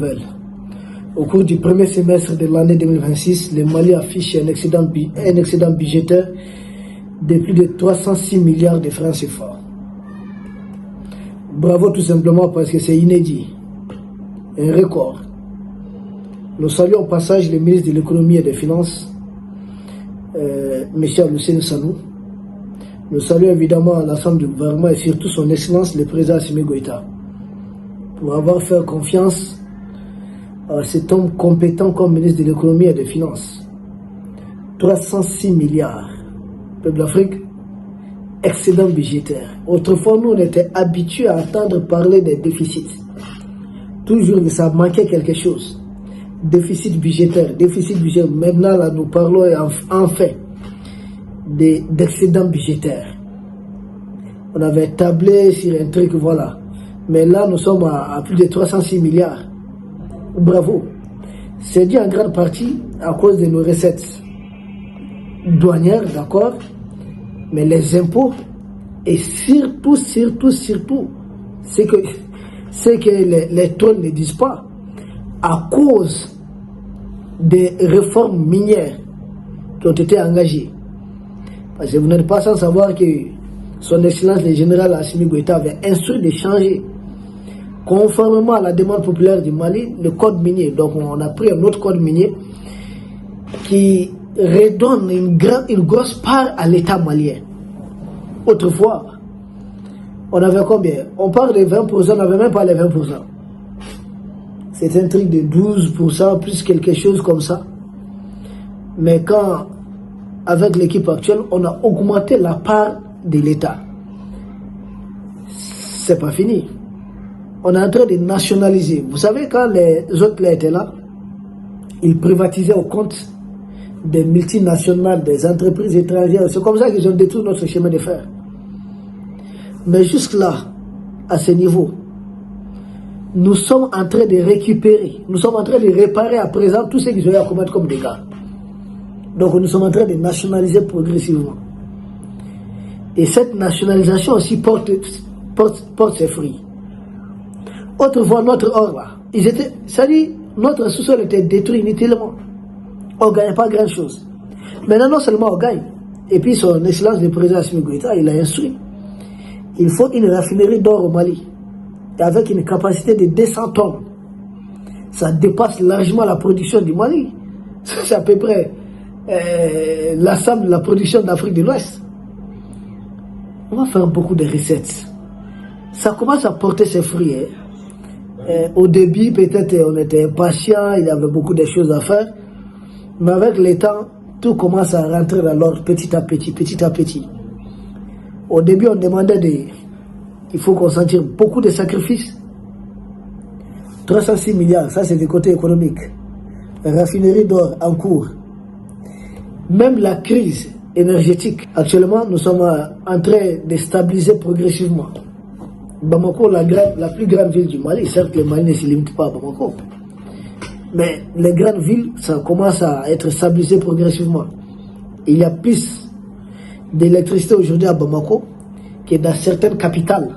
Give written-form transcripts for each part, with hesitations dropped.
nouvelle. Au cours du premier semestre de l'année 2026, le Mali affiche un excédent budgétaire de plus de 306 milliards de francs CFA. Bravo tout simplement parce que c'est inédit, un record. Nous saluons au passage le ministre de l'économie et des finances, M. Lucien Sanou. Nous saluons évidemment l'ensemble du gouvernement et surtout son excellence le président Assimi Goïta pour avoir fait confiance à cet homme compétent comme ministre de l'économie et des finances. 306 milliards. Peuple d'Afrique, excédent budgétaire. Autrefois, nous, on était habitués à entendre parler des déficits. Toujours que ça manquait quelque chose. Déficit budgétaire, déficit budgétaire. Maintenant, là, nous parlons enfin d'excédent budgétaire. On avait tablé sur un truc, voilà. Mais là, nous sommes à plus de 306 milliards. Bravo. C'est dû en grande partie à cause de nos recettes douanières, d'accord, mais les impôts et surtout, c'est que les trolls ne disent pas, à cause des réformes minières qui ont été engagées. Parce que vous n'êtes pas sans savoir que son excellence le général Assimi Goïta avait instruit de changer, conformément à la demande populaire du Mali, le code minier. Donc on a pris un autre code minier qui redonne une grosse part à l'État malien. Autrefois, on avait combien? On parle de 20%, on n'avait même pas les 20%. C'est un truc de 12%, plus quelque chose comme ça. Mais quand, avec l'équipe actuelle, on a augmenté la part de l'État. C'est pas fini. On est en train de nationaliser. Vous savez, quand les autres étaient là, ils privatisaient au compte des multinationales, des entreprises étrangères. C'est comme ça qu'ils ont détruit notre chemin de fer. Mais jusque-là, à ce niveau, nous sommes en train de récupérer, nous sommes en train de réparer à présent tout ce qu'ils ont eu à commettre comme dégâts. Donc nous sommes en train de nationaliser progressivement. Et cette nationalisation aussi porte ses fruits. Autrefois, notre or là, notre sous-sol était détruit inutilement. On ne gagnait pas grand-chose. Maintenant, non seulement on gagne, et puis son excellence le président Assimi Goïta, il a instruit. Il faut une raffinerie d'or au Mali, avec une capacité de 200 tonnes. Ça dépasse largement la production du Mali. C'est à peu près l'ensemble de la production d'Afrique de l'Ouest. On va faire beaucoup de recettes. Ça commence à porter ses fruits. Au début, peut-être on était impatient, il y avait beaucoup de choses à faire. Mais avec le temps, tout commence à rentrer dans l'ordre petit à petit. Au début, on demandait il faut consentir beaucoup de sacrifices. 306 milliards, ça c'est du côté économique. Raffinerie d'or en cours. Même la crise énergétique, actuellement, nous sommes en train de stabiliser progressivement. Bamako, la plus grande ville du Mali, certes le Mali ne se limite pas à Bamako. Mais les grandes villes, ça commence à être stabilisé progressivement. Il y a plus d'électricité aujourd'hui à Bamako que dans certaines capitales,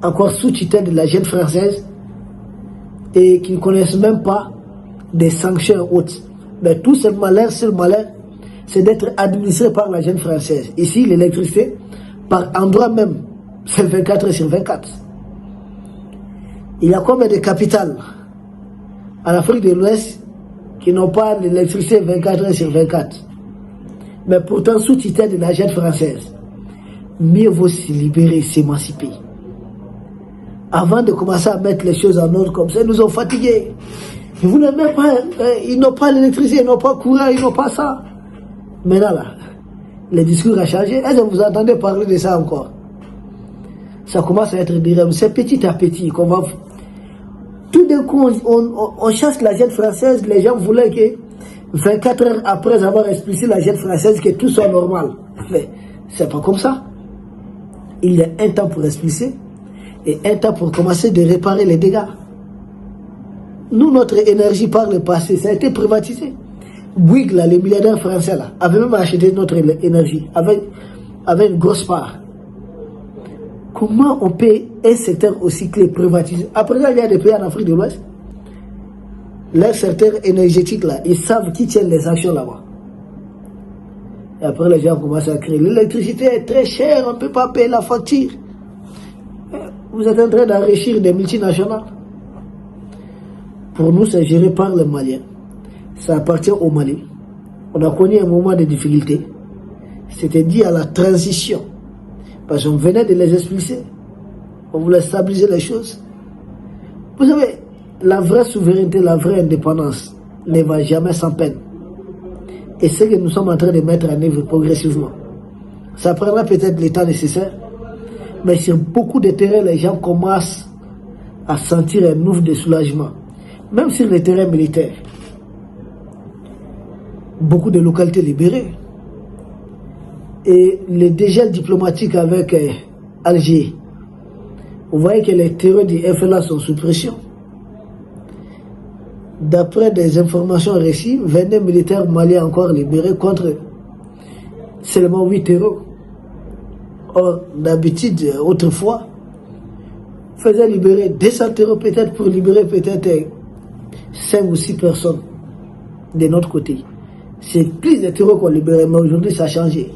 encore sous tutelle de la jeune française, et qui ne connaissent même pas des sanctions hautes. Mais tout seul malheur, c'est d'être administré par la jeune française. Ici, l'électricité, par endroit même, c'est 24 heures sur 24. Il y a combien de capitales en Afrique de l'Ouest qui n'ont pas l'électricité 24 heures sur 24. Mais pourtant, sous tutelle de la jeune française, mieux vaut se libérer, s'émanciper. Avant de commencer à mettre les choses en ordre comme ça, ils nous ont fatigués. Vous n'avez même pas, ils n'ont pas l'électricité, ils n'ont pas courant, ils n'ont pas ça. Maintenant là, le discours a changé. Est-ce que vous entendez parler de ça encore? Ça commence à être direct. C'est petit à petit qu'on va... Tout d'un coup, on chasse la jeune française. Les gens voulaient que 24 heures après avoir expulsé la jeune française, que tout soit normal. Mais c'est pas comme ça. Il y a un temps pour expulser et un temps pour commencer de réparer les dégâts. Nous, notre énergie par le passé, ça a été privatisé. Bouygues, là, les milliardaires français, là, avaient même acheté notre énergie, avec une grosse part. Comment on peut un secteur aussi clé privatisé? À présent, il y a des pays en Afrique de l'Ouest leur secteur énergétique là, ils savent qui tient les actions là-bas. Et après, les gens commencent à crier, l'électricité est très chère, on ne peut pas payer la facture. Vous êtes en train d'enrichir des multinationales. Pour nous, c'est géré par les Maliens. Ça appartient au Mali. On a connu un moment de difficulté. C'était dû à la transition. Parce qu'on venait de les expulser. On voulait stabiliser les choses. Vous savez, la vraie souveraineté, la vraie indépendance ne va jamais sans peine. Et c'est ce que nous sommes en train de mettre en œuvre progressivement. Ça prendra peut-être le temps nécessaire, mais sur beaucoup de terrains, les gens commencent à sentir un ouf de soulagement. Même sur les terrains militaires. Beaucoup de localités libérées. Et le dégel diplomatique avec Alger. Vous voyez que les terreurs du FLA sont sous pression. D'après des informations reçues, 22 militaires maliens encore libérés contre seulement 8 terreurs. Or, d'habitude, autrefois, faisait libérer 200 terreurs peut-être pour libérer peut-être 5 ou 6 personnes de notre côté. C'est plus de terreurs qu'on libérait, mais aujourd'hui ça a changé.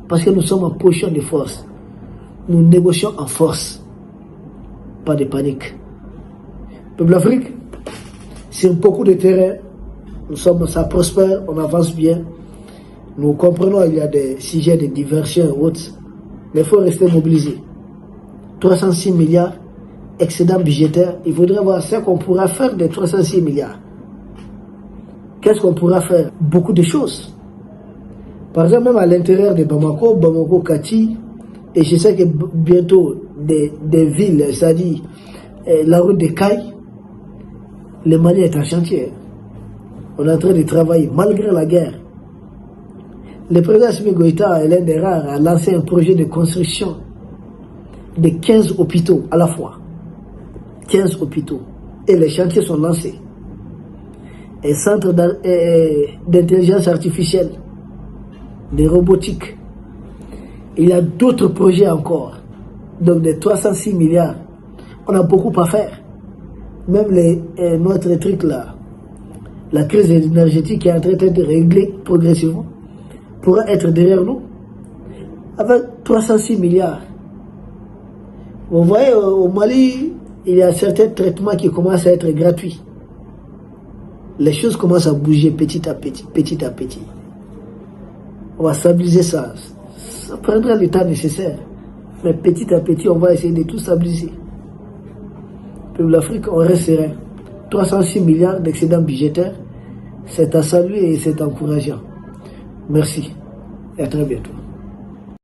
Parce que nous sommes en position de force. Nous négocions en force. Pas de panique. Peuple d'Afrique, sur beaucoup de terrains, ça prospère, on avance bien. Nous comprenons qu'il y a des sujets de diversion et autres, mais il faut rester mobilisé. 306 milliards, excédent budgétaire, il faudrait voir ce qu'on pourra faire de 306 milliards. Qu'est-ce qu'on pourra faire? Beaucoup de choses. Par exemple, même à l'intérieur de Bamako, Kati, et je sais que bientôt des villes, c'est-à-dire la route de Caille, le Mali est en chantier. On est en train de travailler malgré la guerre. Le président Assimi Goïta est l'un des rares à lancer un projet de construction de 15 hôpitaux à la fois. 15 hôpitaux. Et les chantiers sont lancés. Un centre d'intelligence artificielle, de robotique. Il y a d'autres projets encore. Donc des 306 milliards. On a beaucoup à faire. Même notre truc là, la crise énergétique qui est en train de régler progressivement, pourra être derrière nous. Avec 306 milliards. Vous voyez, au Mali, il y a certains traitements qui commencent à être gratuits. Les choses commencent à bouger petit à petit. On va stabiliser ça. Ça prendra le temps nécessaire. Mais petit à petit, on va essayer de tout stabiliser. Pour l'Afrique, on reste serein. 306 milliards d'excédents budgétaires, c'est à saluer et c'est encourageant. Merci et à très bientôt.